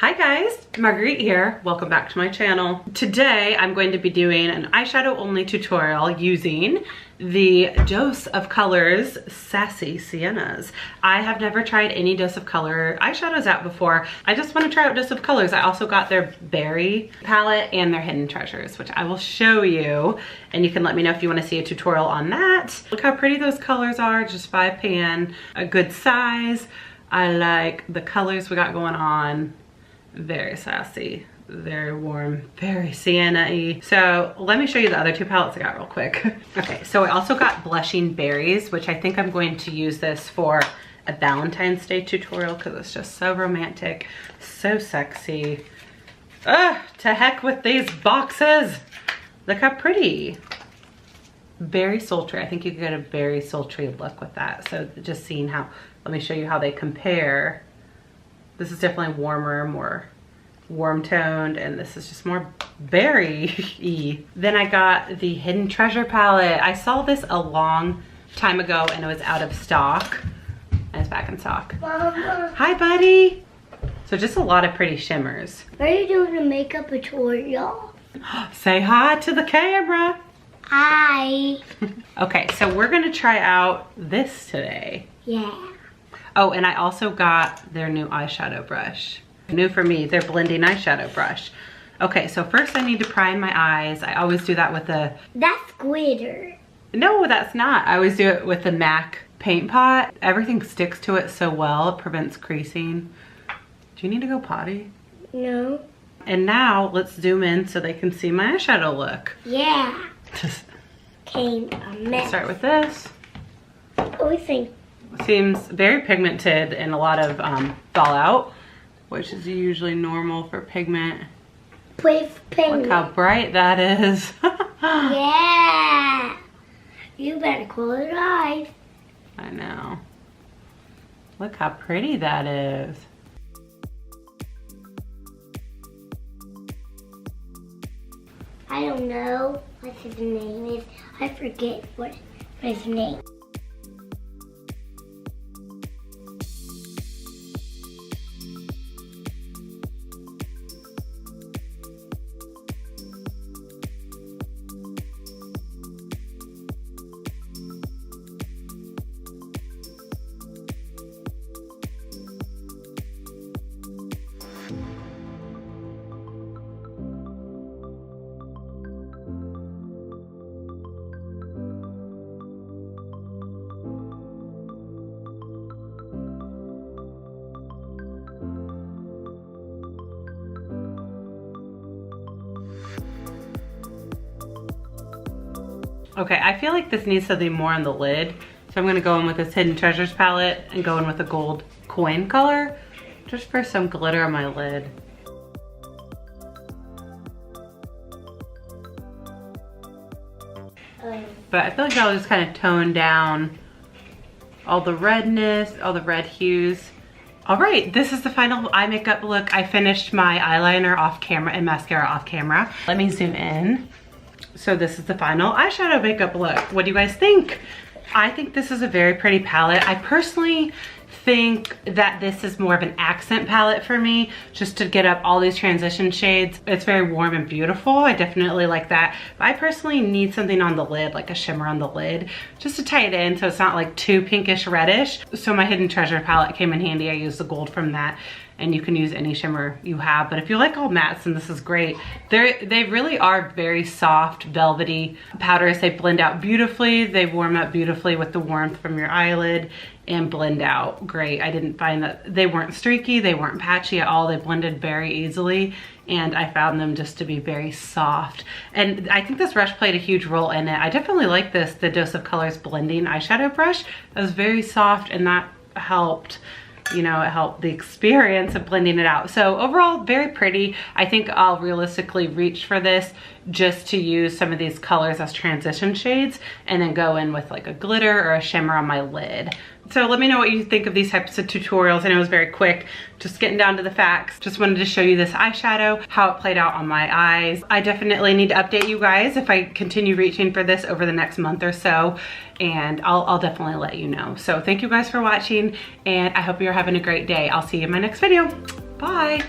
Hi guys, Marguerite here. Welcome back to my channel. Today I'm going to be doing an eyeshadow only tutorial using the Dose of Colors Sassy Siennas. I have never tried any Dose of Color eyeshadows out before. I just want to try out Dose of Colors. I also got their Berry palette and their Hidden Treasures, which I will show you. And you can let me know if you want to see a tutorial on that. Look how pretty those colors are, just 5 pan, a good size. I like the colors we got going on. Very sassy, very warm, very sienna-y. So let me show you the other two palettes I got real quick. Okay, so I also got Blushing Berries, which I think I'm going to use this for a Valentine's Day tutorial because it's just so romantic, so sexy. Ugh, to heck with these boxes. Look how pretty. Very sultry. I think you could get a very sultry look with that. So just seeing how, let me show you how they compare. This is definitely warmer, more warm toned, and this is just more berry-y. Then I got the Hidden Treasure palette. I saw this a long time ago and it was out of stock. And it's back in stock. Mama. Hi, buddy. So just a lot of pretty shimmers. Are you doing a makeup tutorial? Say hi to the camera. Hi. Okay, so we're gonna try out this today. Yeah. Oh, and I also got their new eyeshadow brush. New for me, their blending eyeshadow brush. Okay, so first I need to prime my eyes. I always do that with the... That's glitter. No, that's not. I always do it with the MAC paint pot. Everything sticks to it so well, it prevents creasing. Do you need to go potty? No. And now let's zoom in so they can see my eyeshadow look. Yeah. Came a mess. Start with this. What do we think? Seems very pigmented and a lot of fallout, which is usually normal for pigment. With pigment. Look how bright that is. Yeah. You better close your eyes. I know. Look how pretty that is. I don't know what his name is. I forget what his name. Okay, I feel like this needs something more on the lid. So I'm gonna go in with this Hidden Treasures palette and go in with a gold coin color, just for some glitter on my lid. But I feel like that'll just kind of tone down all the redness, all the red hues. All right, this is the final eye makeup look. I finished my eyeliner off camera and mascara off camera. Let me zoom in. So this is the final eyeshadow makeup look. What do you guys think? I think this is a very pretty palette. I personally think that this is more of an accent palette for me, just to get up all these transition shades. It's very warm and beautiful. I definitely like that. But I personally need something on the lid, like a shimmer on the lid, just to tie it in so it's not like too pinkish reddish. So my Hidden Treasure palette came in handy. I used the gold from that. And you can use any shimmer you have. But if you like all mattes, then this is great. They really are very soft, velvety powders. They blend out beautifully. They warm up beautifully with the warmth from your eyelid and blend out great. I didn't find that they weren't streaky. They weren't patchy at all. They blended very easily. And I found them just to be very soft. And I think this brush played a huge role in it. I definitely like this, the Dose of Colors blending eyeshadow brush. It was very soft and that helped. You know, it helped the experience of blending it out. So overall, very pretty. I think I'll realistically reach for this just to use some of these colors as transition shades and then go in with like a glitter or a shimmer on my lid. So let me know what you think of these types of tutorials. I know it was very quick, just getting down to the facts. Just wanted to show you this eyeshadow, how it played out on my eyes. I definitely need to update you guys if I continue reaching for this over the next month or so, and I'll definitely let you know. So thank you guys for watching, and I hope you're having a great day. I'll see you in my next video. Bye.